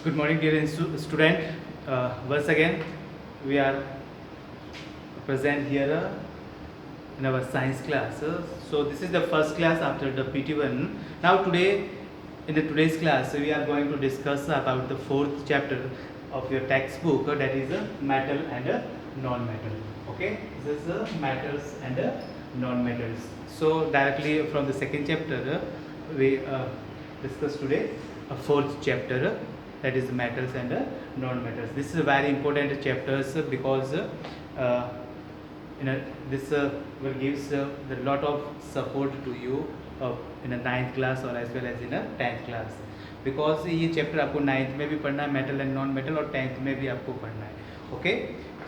Good morning, dear student. Once again, we are present here in our science class. So this is the first class after the PT1. Now today, in the today's class, we are going to discuss about the fourth chapter of your textbook. That is metal and non-metal. Okay, this is metals and non-metals. So directly from the second chapter, we discuss today a fourth chapter. That is metals and non-metals. This is a very important chapters because this will gives a lot of support to you in a 9th class or as well as in a 10th class, because ये chapter आपको 9th में भी पढ़ना है, metal and non metal, और 10th में भी आपको पढ़ना है. Okay,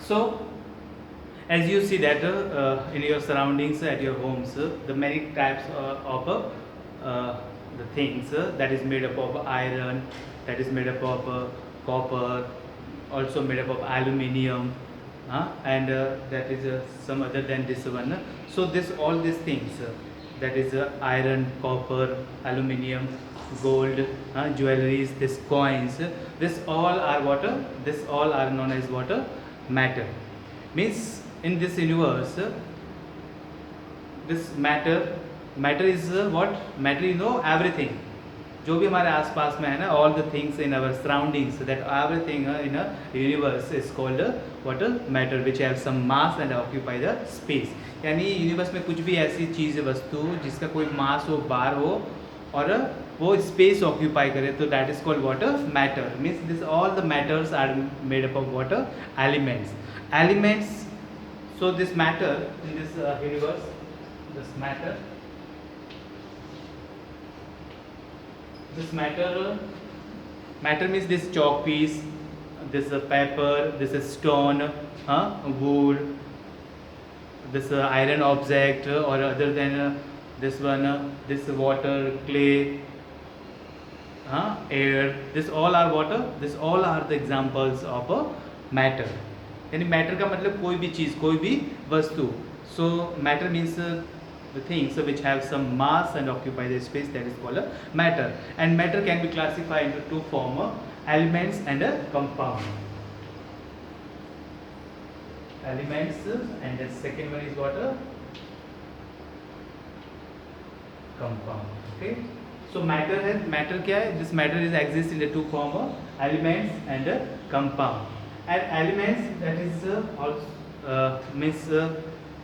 so as you see that in your surroundings at your homes, the many types of the things that is made up of iron, that is made up of copper, also made up of aluminium, and that is some other than this one. So this all these things, that is iron, copper, aluminium, gold, jewelries, this coins, this all are what? This all are known as what? Matter. Means in this universe, this matter is what? Matter, you know, everything. जो भी हमारे आसपास में है ना, all the things in our surroundings, that everything in a universe is called what? Matter, which have some mass and occupy the space. यानी universe में कुछ भी ऐसी चीज़ वस्तु जिसका कोई मास हो, बार हो और वो स्पेस ऑक्यूपाई करे, तो that is called water matter. Means this all the matters are made up of water elements. So this matter in this universe, this matter means this chalk piece, this paper, this stone, wood, this iron object, or other than this one, this water, clay, air, this all are water, this all are the examples of matter. यानी matter का मतलब कोई भी चीज़, कोई भी वस्तु. सो matter means the things which have some mass and occupy the space, that is called a matter. And matter can be classified into two forms, elements and a compound. Elements, and the second one is what? Compound. Okay, so matter है, matter क्या है? This matter is exists in the two forms, elements and a compound. And elements, that is means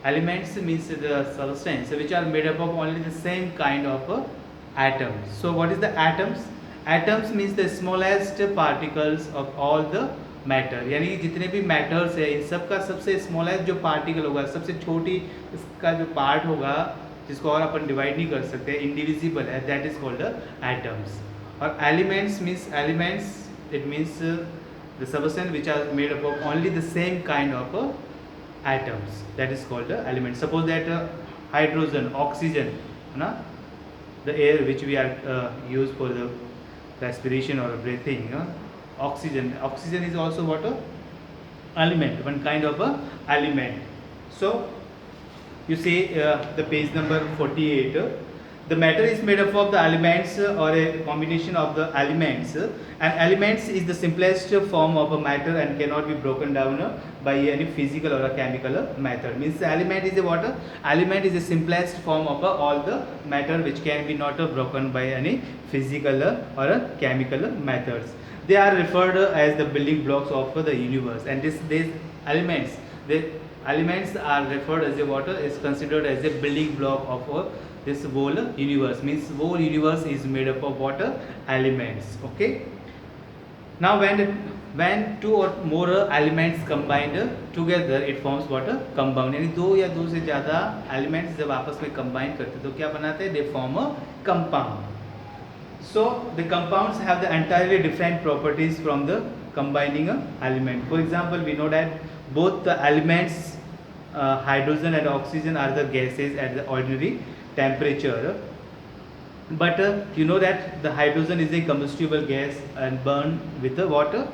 elements means the substance which are made up of only the same kind of atoms. So what is the atoms? Atoms means the smallest particles of all the matter. यानी जितने भी matters है, इन सब का सबसे smallest जो particle होगा, सबसे छोटी इसका जो part होगा, जिसको और अपन divide नहीं कर सकते, indivisible है, that is called atoms. और elements means it means the substance which are made up of only the same kind of atoms, that is called element. Suppose that hydrogen, oxygen, the air which we are used for the respiration or breathing, oxygen is also what? Element, one kind of a element. So you see the page number 48. The matter is made up of the elements or a combination of the elements, and elements is the simplest form of a matter and cannot be broken down by any physical or a chemical method. Means the element is a what? Element is the simplest form of all the matter which can be not broken by any physical or chemical methods. They are referred as the building blocks of the universe, and these elements, the elements are referred as a what? Is considered as a building block of this whole universe. Means whole universe is made up of water elements. Okay, now when two or more elements combined together, it forms what? Compound. यानी दो या दो से ज़्यादा elements जब आपस में combine करते तो क्या बनाते हैं? They form a compound. So the compounds have the entirely different properties from the combining element. For example, we know that both the elements hydrogen and oxygen are the gases at the ordinary temperature, but you know that the hydrogen is a combustible gas and burn with the water,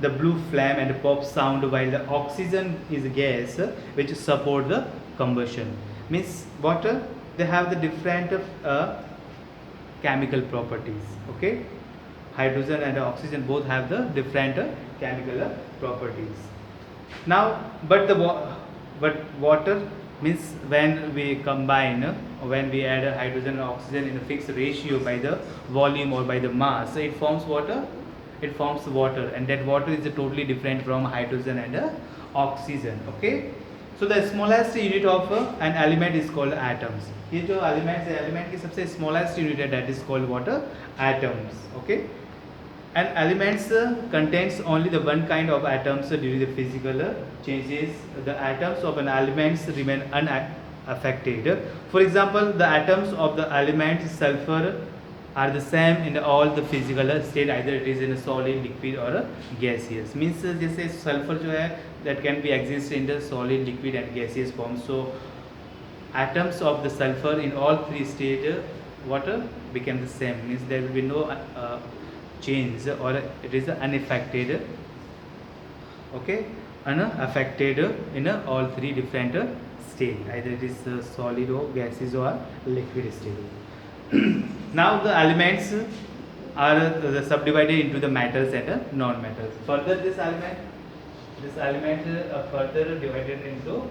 the blue flame and pop sound, while the oxygen is a gas which support the combustion. Means water, they have the different chemical properties. Okay, hydrogen and oxygen both have the different chemical properties. Now, but water means when we combine, when we add hydrogen and oxygen in a fixed ratio by the volume or by the mass, it forms water. It forms water, and that water is totally different from hydrogen and oxygen. Okay. So the smallest unit of an element is called atoms. ये जो elements है, element की सबसे smallest unit है, that is called what? Atoms. Okay. And elements contains only the one kind of atoms during the physical changes. The atoms of an elements remain unaffected. For example, the atoms of the element sulfur are the same in all the physical state, either it is in a solid, liquid or a gaseous. Means जैसे sulfur जो है that can be exist in the solid, liquid and gaseous form. So atoms of the sulfur in all three states water became the same. Means there will be no change, or it is unaffected. Okay, unaffected in all three different state, either it is solid or gaseous or liquid state. Now the elements are subdivided into the metals and non-metals. Further this element further divided into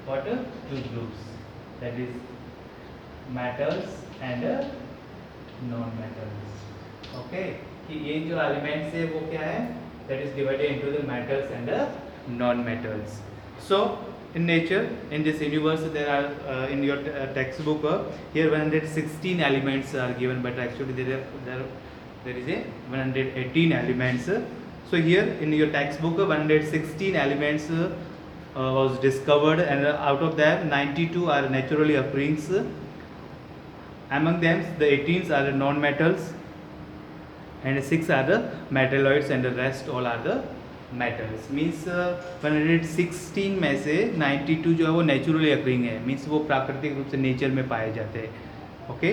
what? Two groups, that is metals and non-metals. Okay, कि ये जो elements है वो क्या है? That is divided into the metals and non-metals. So in nature, in this universe, there are in your textbook here 116 elements are given, but actually there is a 118 elements. So here in your textbook 116 elements was discovered, and out of them 92 are naturally occurring. Among them the 18 are non-metals and 6 are the metalloids, and the rest all are the metals. Means 116 में से 92 जो है वो naturally occurring है, means वो प्राकृतिक रूप से नेचर में पाए जाते हैं. ओके,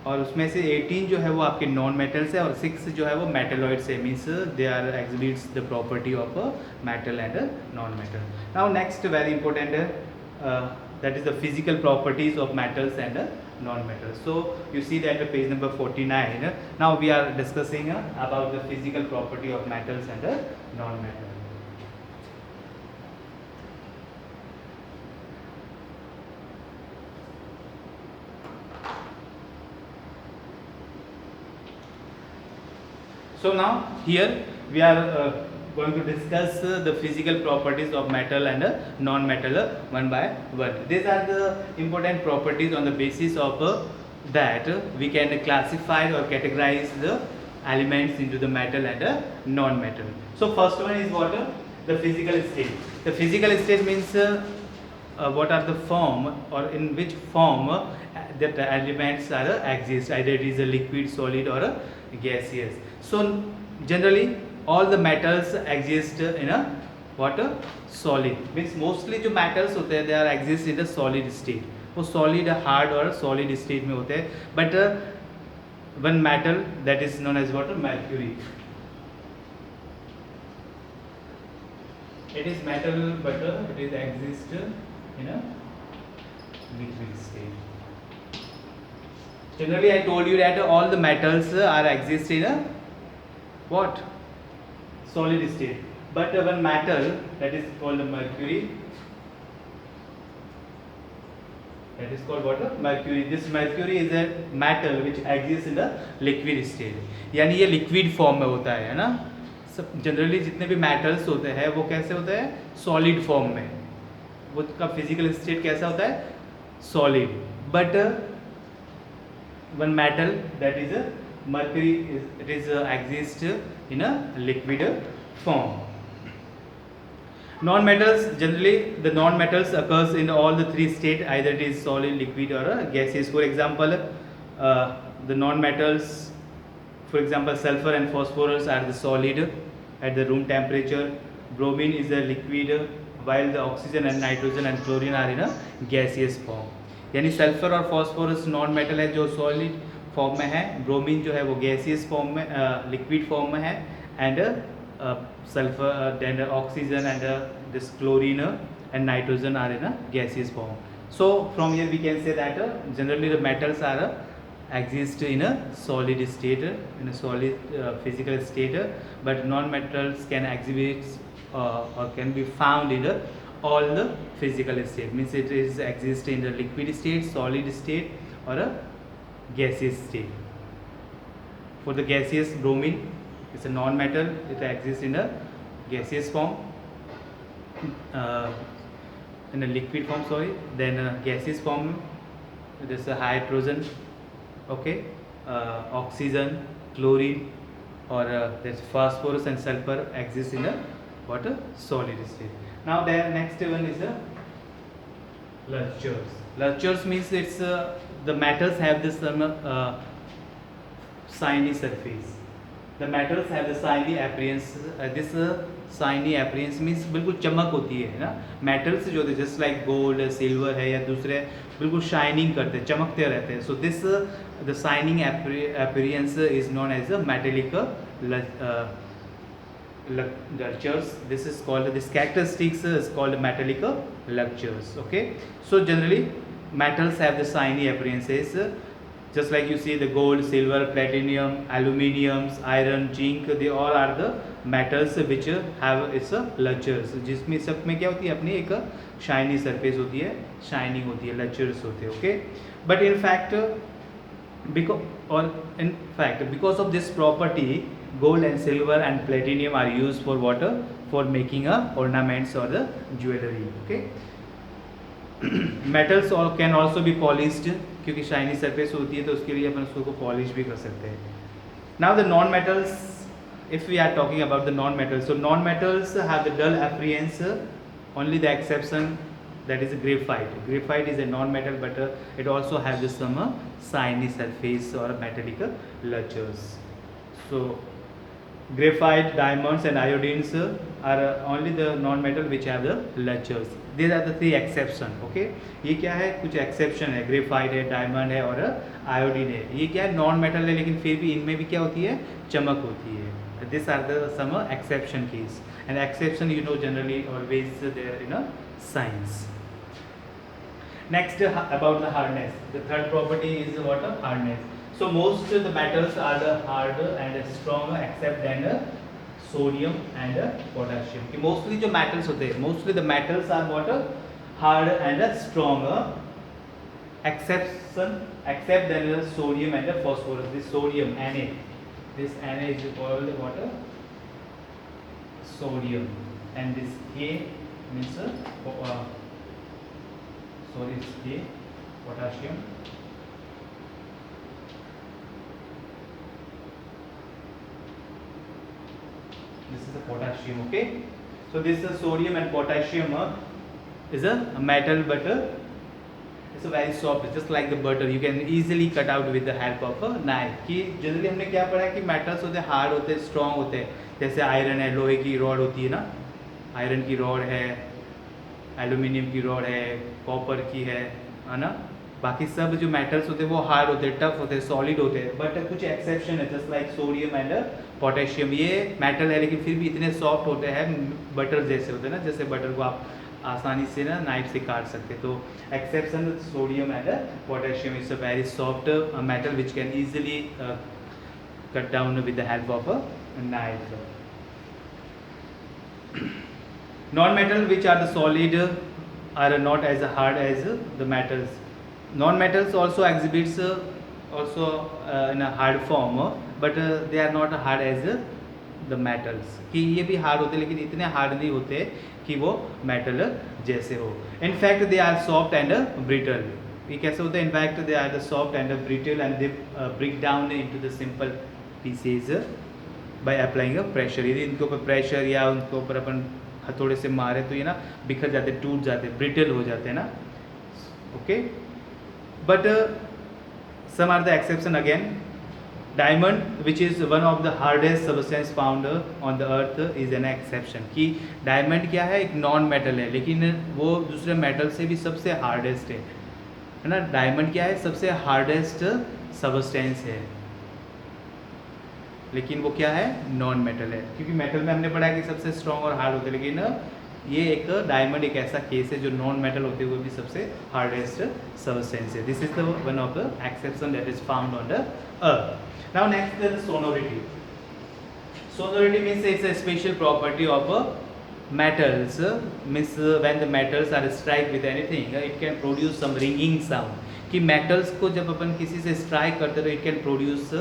और उसमें से 18 जो है वो आपके नॉन मेटल्स है और 6 जो है वो मेटलॉइड्स है. Means they are exhibits the property of metal and non metal. Now next very important है, that is the physical properties of metals and non-metals. So you see that page number 49. Now we are discussing about the physical property of metals and non-metals. So now here we are going to discuss the physical properties of metal and non-metal one by one. These are the important properties on the basis of that we can classify or categorize the elements into the metal and non-metal. So first one is what? The physical state. The physical state means what are the form or in which form that the elements are exist, either it is a liquid, solid or a gaseous. So generally all the metals exist in a what? Solid. Means mostly जो metals होते हैं they are exist in the solid state. वो solid, hard और solid state में होते हैं. But one metal that is known as what? Mercury. It is metal but it is exist in a liquid state. Generally I told you that all the metals are exist in a what? Solid state. But one metal that is called mercury, that is called what? Mercury. This mercury is a metal which exists in the liquid state. यानी ये liquid form में होता है ना. सब generally जितने भी metals होते हैं वो कैसे होते हैं? Solid form में. वो का physical state कैसा होता है? Solid. But one metal that is mercury it is exists in a liquid form. Non-metals, generally the non-metals occurs in all the three states, either it is solid, liquid or gaseous. For example, the non-metals, for example sulfur and phosphorus are the solid at the room temperature. Bromine is a liquid, while the oxygen and nitrogen and chlorine are in a gaseous form. यानी sulphur और phosphorus non metal है जो solid form में है, bromine जो है वो gaseous form में लिक्विड फॉर्म में है, and sulphur then oxygen and this chlorine and nitrogen are in a gaseous form. So from here we can say that generally the metals are exist in a solid state, in a solid physical state, but non-metals can exhibit or can be found in all the physical state. Means it is exist in the liquid state, solid state, or a gaseous state. For the gaseous, bromine is a non-metal. It exists in a gaseous form, in a liquid form. Sorry. Then gaseous form, there's a hydrogen, okay, oxygen, chlorine, or there's phosphorus and sulfur exists in a water solid state. Now the next one is a Lurchers. Lurchers means it's the metals have this shiny surface. The metals have the shiny appearance. This shiny appearance means बिल्कुल चमक होती है ना. Metals जो होते हैं just like gold, silver है या दूसरे बिल्कुल शाइनिंग करते हैं, चमकते रहते हैं. So this the shining appearance is known as a metallic Lurchers. This is called, this characteristics is called metallic Lurchers. Okay. So generally metals have the shiny appearances. Just like you see the gold, silver, platinum, aluminium, iron, zinc, they all are the metals which have its lurchers. जिसमें सब में क्या होती है, अपनी एक shiny surface होती है, शाइनिंग होती है, लर्चर्स होते हैं. Okay. But in fact because of this property, gold and silver and platinum are used for water, for making ornaments or the jewelry. Okay. Metals और कैन ऑल्सो बी पॉलिश्ड, क्योंकि shiny surface होती है तो उसके लिए अपन उसको polish भी कर सकते हैं. Now the non metals, if we are talking about the non metals, so non metals have the dull appearance, only the exception that is graphite. Graphite is a non-metal, but it also has some shiny surface or metallic lurchers. So graphite, diamonds and iodines are only the non-metal which have the lurchers. These are the three exception. Okay. ये क्या है, कुछ exception है. graphite है, diamond है और iodine है. ये क्या है, non-metal है, लेकिन फिर भी इनमें भी क्या होती है, चमक होती है. These are the some exception case. And exception, you know, generally always there in a science. Next about the hardness. The third property is what? Hardness. So most of the metals are the hard and strong except then sodium and potassium. कि mostly जो metals होते हैं, mostly the metals are what? Hard and strong, except then sodium and phosphorus. This sodium Na, this Na is called what? Sodium, and this K means sorry, it's K, potassium. This is the potassium. Okay. So this is sodium and potassium is a metal, but it's a very soft, just like the butter. You can easily cut out with the help of a knife. कि generally हमने क्या पढ़ा है कि metals होते हैं hard होते हैं, स्ट्रॉन्ग होते हैं. जैसे आयरन है, लोहे की रॉड होती है ना, आयरन की रॉड है, एल्यूमिनियम की रॉड है, कॉपर की है ना. बाकी सब जो मेटल्स होते हैं वो हार्ड होते हैं, टफ होते हैं, सॉलिड होते हैं. बट कुछ एक्सेप्शन है, just like sodium and potassium. ये मेटल है लेकिन फिर भी इतने सॉफ्ट होते हैं, बटर जैसे होते हैं ना, जैसे बटर को आप आसानी से ना नाइफ से काट सकते हैं. तो exception sodium and potassium is a very soft metal which can easily cut down with the help of a knife. Non-metal which are the solid are not as hard as the metals. Non-metals also exhibits also in a hard form, but they are not hard as the metals. कि ये भी hard होते हैं लेकिन इतने hard नहीं होते कि वो metal जैसे हो. In fact they are soft and brittle. ये कैसे होते हैं? In fact they are the soft and brittle and they break down into the simple pieces by applying a pressure. यदि इनके ऊपर pressure या उनके ऊपर अपन हथौड़े से मारे तो ये ना बिखर जाते, टूट जाते, ब्रिटल हो जाते हैं ना. Okay. But some are the exception again. Diamond which is one of the hardest substance found on the earth is an exception. कि डायमंड क्या है, एक नॉन मेटल है लेकिन वो दूसरे मेटल से भी सबसे हार्डेस्ट है ना. डायमंड क्या है, सबसे हार्डेस्ट सब्सटेंस है, लेकिन वो क्या है, नॉन मेटल है. क्योंकि मेटल में हमने पढ़ा है कि सबसे स्ट्रॉन्ग और हार्ड होते हैं, लेकिन ये एक डायमंड एक ऐसा केस है जो नॉन मेटल होते हुए भी सबसे हार्डेस्ट सब्सटेंस है. This is the one of the exception that is found on the earth. Now next is sonority. Sonority means it's a special property of metals. Means when the metals are struck with anything, it can produce some ringing sound. कि metals को जब अपन किसी से strike करते तो it can produce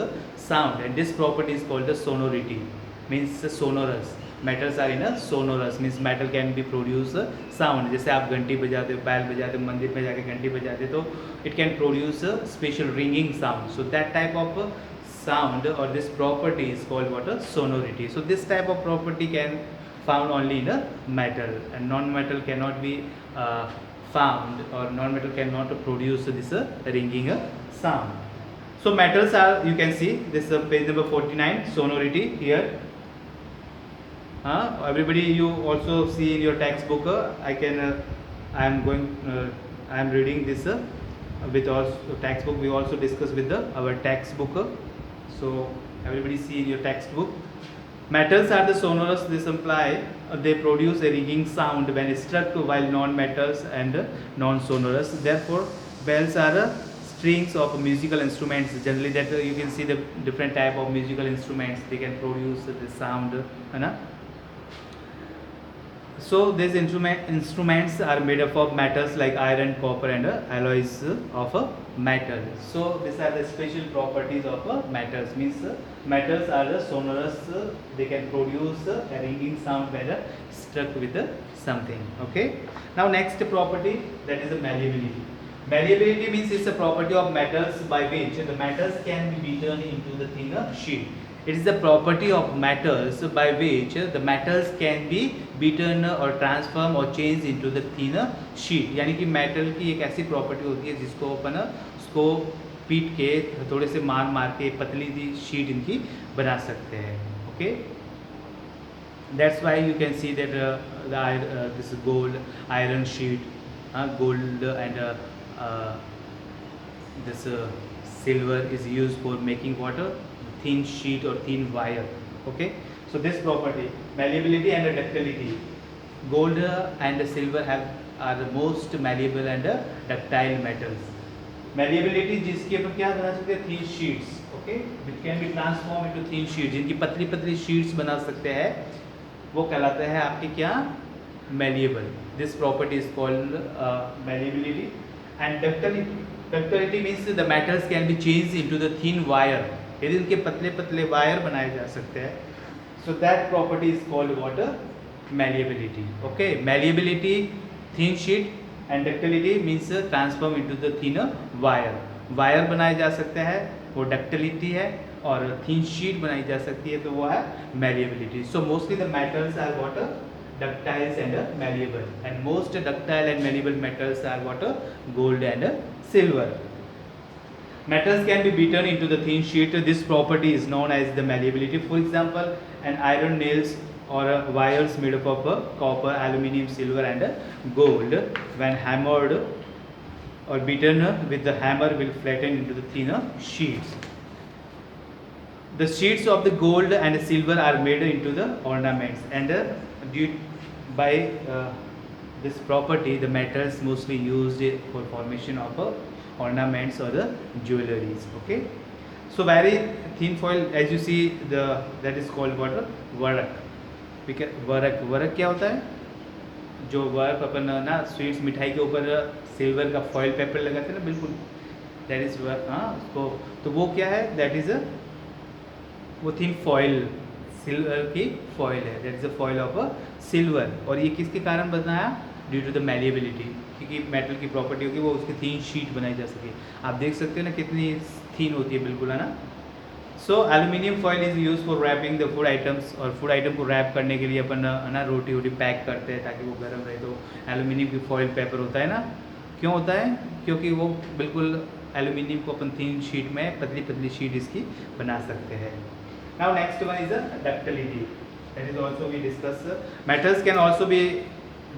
sound, and this property is called the sonority. Means sonorous. Metals are in a sonorous. Means metal can be produce sound. जैसे आप घंटी बजाते हो, बैल बजाते हो, मंदिर में जाके घंटी बजाते तो it can produce a special ringing sound. So that type of sound or this property is called what? A sonority. So this type of property can found only in a metal, and non-metal cannot be found, or non-metal cannot produce this ringing sound. So metals are, you can see this page number 49, sonority here. Everybody, you also see in your textbook. I am reading this with also textbook. We also discuss with our textbook. So everybody see in your textbook. Metals are the sonorous. This imply they produce a ringing sound when struck, while non-metals and non-sonorous. Therefore, bells are strings of musical instruments. Generally, that you can see the different type of musical instruments. They can produce the sound. So these instruments are made up of metals like iron, copper, and alloys of metal. So these are the special properties of metals. Means metals are the sonorous. They can produce a ringing sound when struck with something. Okay. Now next property, that is the malleability. Malleability means it's a property of metals by which the metals can be beaten into the thin sheet. It is the property of metals by which the metals can be beaten or transformed or changed into the thin sheet. यानी कि metal की एक ऐसी property होती है जिसको अपन उसको पीट के थोड़े से मार के पतली सी शीट इनकी बना सकते हैं. Okay. That's why you can see that this gold iron sheet, gold and this silver is used for making water. Thin sheet or thin wire. Okay. So this property, malleability and ductility. Gold and silver are the most malleable and ductile metals. Malleability जिसकी अपन क्या बना सकते हैं? Thin sheets. Okay. Which can be transformed into thin sheets. जिनकी पतली पतली sheets बना सकते हैं, वो कहलाते हैं आपके क्या? Malleable. This property is called malleability. And ductility. Ductility means the metals can be changed into the thin wire. यदि उनके पतले पतले वायर बनाए जा सकते हैं. So that property is called water malleability. Okay. Malleability, thin sheet, and ductility means transform into the thinner wire. Wire बनाए जा सकते हैं, वो डक्टिलिटी है, और thin sheet बनाई जा सकती है तो वो है malleability. So mostly the metals are what? Ductiles and malleable, and most ductile and malleable metals are what? Gold and silver. Metals can be beaten into the thin sheet. This property is known as the malleability. For example, an iron nails or wires made up of copper, aluminium, silver, and gold, when hammered or beaten with the hammer, will flatten into the thinner sheets. The sheets of the gold and silver are made into the ornaments, and due by this property, the metals mostly used for formation of ornaments or the jewelries. Okay. So very thin foil, as you see, that is called what? Varak. वरक क्या होता है? जो work अपन ना sweets मिठाई के ऊपर silver का फॉइल पेपर लगाते हैं ना, बिल्कुल दैट इज वर्क. उसको तो वो क्या है? दैट इज वो थिन फॉइल, सिल्वर की फॉइल है. That is a foil of silver. और ये किसके कारण बनाया? Due to the malleability. क्योंकि मेटल की प्रॉपर्टी होगी वो उसकी थीन शीट बनाई जा सके. आप देख सकते हो ना कितनी थीन होती है, बिल्कुल, है ना. So aluminium foil is use for wrapping the food items. और फूड आइटम को रैप करने के लिए अपन है ना रोटी वोटी पैक करते हैं ताकि वो गर्म रहे. तो एल्यूमिनियम की फॉइल पेपर होता है ना. क्यों होता है? क्योंकि वो बिल्कुल एल्यूमिनियम को अपन थीन शीट में पतली पतली शीट इसकी बना सकते हैं. Now next one is the ductility. That is also we discuss. Metals can also be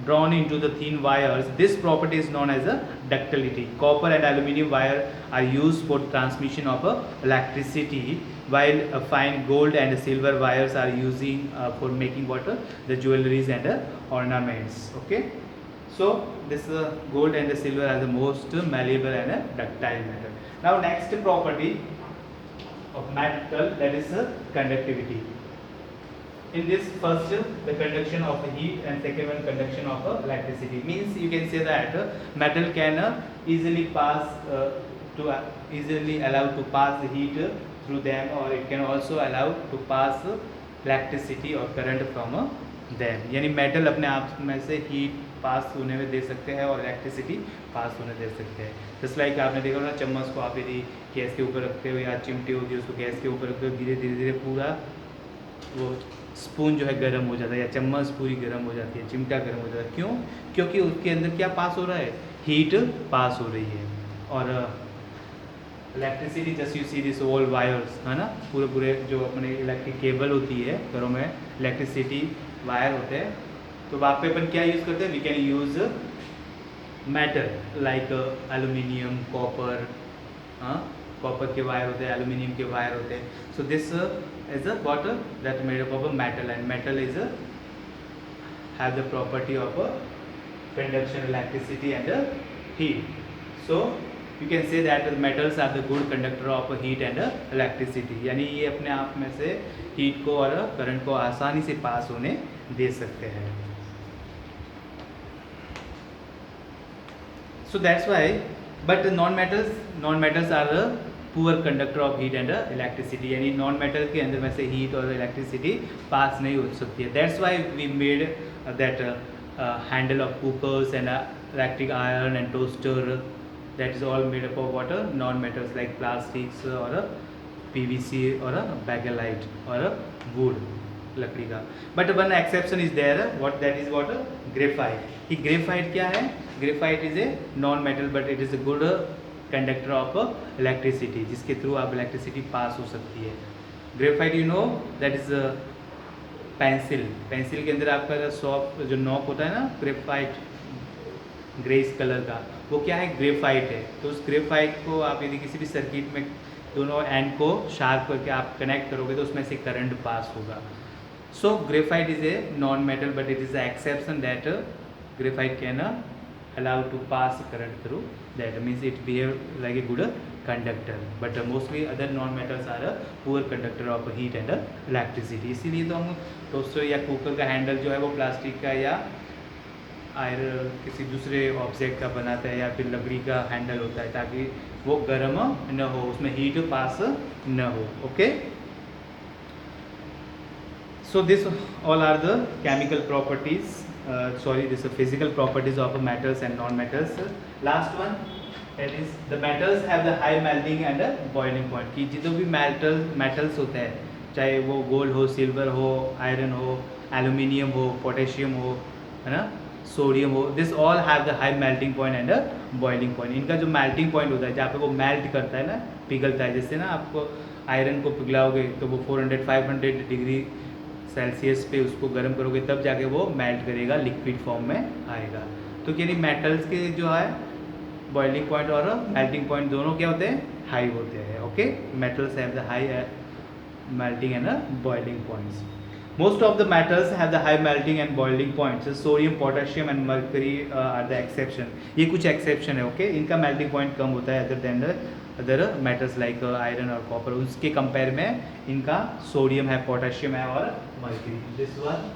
drawn into the thin wires. This property is known as a ductility. Copper and aluminum wire are used for transmission of electricity, while fine gold and silver wires are using for making what the jewelries and ornaments. Okay, so this gold and the silver are the most malleable and ductile metal. Now next property of metal, that is conductivity. In this first, the conduction of heat, and second one, conduction of electricity. Means you can say that metal can easily pass easily allowed to pass the heat through them, or it can also allow to pass electricity or current from them. यानी metal अपने आप में से heat पास होने में दे सकते हैं और इलेक्ट्रिसिटी पास होने दे सकते हैं. जस्ट लाइक आपने देखा ना, चम्मच को आप यदि गैस के ऊपर रखते हो या चिमटी होती है उसको गैस के ऊपर रखते हो, धीरे धीरे पूरा वो स्पून जो है गर्म हो जाता है, या चम्मच पूरी गर्म हो जाती है, चिमटा गर्म हो जाता है. क्यों? क्योंकि उसके अंदर क्या पास हो रहा है? हीट पास हो रही है. और electricity, just you see this all wires, है ना, पूरे जो अपने इलेक्ट्रिक केबल होती है घरों में, इलेक्ट्रिसिटी वायर होते हैं. तो वहाँ पे अपन क्या यूज़ करते हैं? We can use metal like aluminium, copper. हाँ, कॉपर के वायर होते हैं, एल्यूमिनियम के वायर होते हैं. So this is a water that made up of a metal, and metal is have the property of conduction, electricity and heat. So you can say that the metals are the good conductor of heat and electricity. यानी ये अपने आप में से heat को और current को आसानी से पास होने दे सकते हैं. So that's why, but non-metals are poor conductor of heat and electricity. यानी नॉन मेटल के अंदर में से हीट और इलेक्ट्रिसिटी पास नहीं हो सकती है. That's why we made that handle of cookers and electric iron and toaster, that is all made up of water non metals like plastics और PVC और बैगेलाइट और वुड, लकड़ी का. But one exception is there, what that is what? Graphite. कि graphite क्या है? Graphite is a non metal but it is a good conductor of electricity, जिसके through आप इलेक्ट्रिसिटी पास हो सकती है. Graphite you know that is pencil. Pencil के अंदर आपका सॉफ्ट जो नॉक होता है ना, ग्रेफाइट ग्रेस कलर का, वो क्या है? ग्रेफाइट है. तो उस ग्रेफाइट को आप यदि किसी भी सर्किट में दोनों एंड को शार्प करके आप कनेक्ट करोगे तो उसमें से करंट पास होगा. So graphite is a non metal but it is the exception that graphite can allow to pass current through that, means it behave like a good conductor, but mostly other non metals are a poor conductor of heat and electricity. इसीलिए तो हम toaster या cooker का handle जो है वो plastic का या आयरन किसी दूसरे ऑब्जेक्ट का बनाता है, या फिर लकड़ी का हैंडल होता है, ताकि वो गर्म न हो, उसमें हीट पास न हो. Okay, so this all are the chemical properties, this physical properties of metals and non-metals. Last one, that is the metals have the high melting and boiling point. कि जितने भी metals होते हैं, चाहे वो गोल्ड हो, सिल्वर हो, iron हो, एल्यूमिनियम हो, पोटेशियम हो, है ना, सोडियम हो, this all have the high melting point and boiling point. इनका जो मेल्टिंग पॉइंट होता है, जहाँ पे वो मेल्ट करता है ना, पिघलता है, जैसे ना आपको आयरन को पिघलाओगे तो वो 400-500 डिग्री सेल्सियस पे उसको गर्म करोगे तब जाके वो मेल्ट करेगा, लिक्विड फॉर्म में आएगा. तो यानी मेटल्स के जो है बॉइलिंग पॉइंट और मेल्टिंग पॉइंट दोनों क्या होते हैं? हाई होते हैं. Okay, metals have the high melting and boiling points. Most of the metals have the high melting and boiling points. Sodium, potassium and mercury are the exception. ये कुछ exception है. Okay, इनका मेल्टिंग पॉइंट कम होता है other than the other metals like iron और copper. उसके compare में इनका सोडियम है, पोटेशियम है और mercury. This one,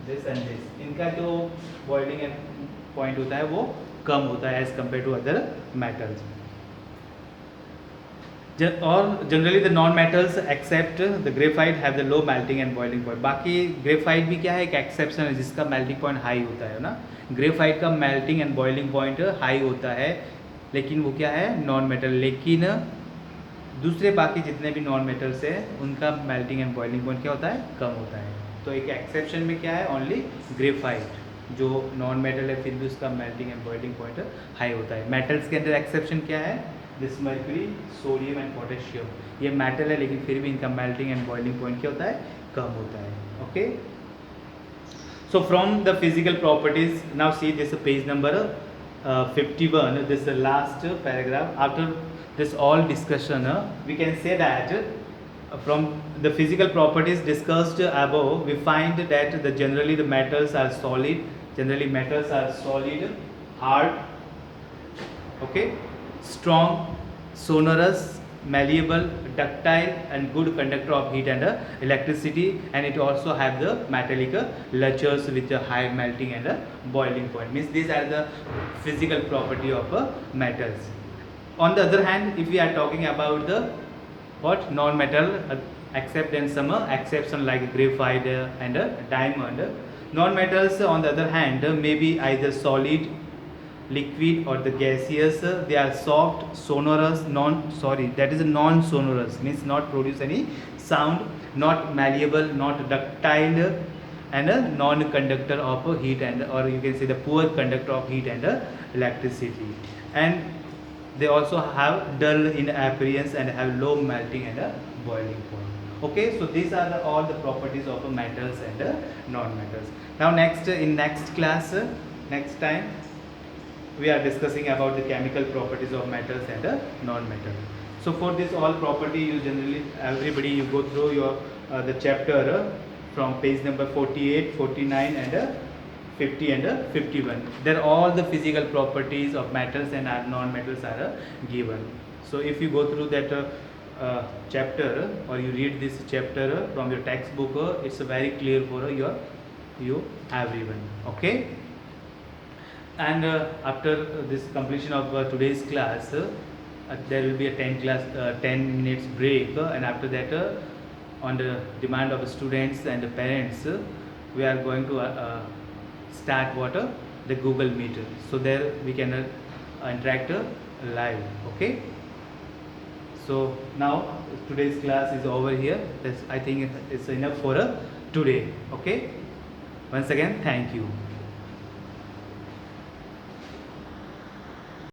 this and this, इनका जो बॉइलिंग पॉइंट होता है वो कम होता है as compare to other metals. और generally the non metals except the graphite have the low melting and boiling point. बाकी ग्रेफाइट भी क्या है? एक एक्सेप्शन है जिसका मेल्टिंग पॉइंट हाई होता है ना. ग्रेफाइट का melting and boiling point high होता है, लेकिन वो क्या है? Non metal. लेकिन दूसरे बाकी जितने भी नॉन मेटल्स है उनका मेल्टिंग एंड बॉइलिंग पॉइंट क्या होता है? कम होता है. तो एक एक्सेप्शन में क्या है? ओनली ग्रेफाइट जो नॉन मेटल है फिर भी उसका melting and boiling point high होता है. मेटल्स के अंदर एक्सेप्शन क्या है? This mercury, sodium and potassium, ये मेटल है लेकिन फिर भी इनका मेल्टिंग एंड बॉइलिंग पॉइंट क्या होता है? कम होता है. Okay, So from the physical properties, now see this page number 51, this last paragraph. After this all discussion, we can say that from the physical properties discussed above, we find that generally the metals are solid. Generally metals are solid, hard, okay, strong, sonorous, malleable, ductile, and good conductor of heat and electricity, and it also have the metallic latures with a high melting and boiling point. Means these are the physical property of metals. On the other hand, if we are talking about the what non-metal, except and some exception like graphite and diamond, non-metals on the other hand may be either solid, liquid, or the gaseous. They are soft, sonorous, that is non-sonorous, means not produce any sound, not malleable, not ductile, and a non-conductor of heat and, or you can say the poor conductor of heat and electricity. And they also have dull in appearance and have low melting and boiling point. Okay, so these are all the properties of metals and non-metals. Now next, in next class, next time, we are discussing about the chemical properties of metals and non-metals. So for this all property, you generally, everybody, you go through your the chapter from page number 48, 49 and 50 and 51. There all the physical properties of metals and non-metals are given. So if you go through that chapter, or you read this chapter from your textbook, it's very clear for you everyone. Okay. And after this completion of today's class, there will be a 10 minutes break, and after that, on the demand of students and the parents, we are going to start the Google Meet. So there we can interact live. Okay. So now today's class is over here. I think it's enough for today. Okay. Once again, thank you.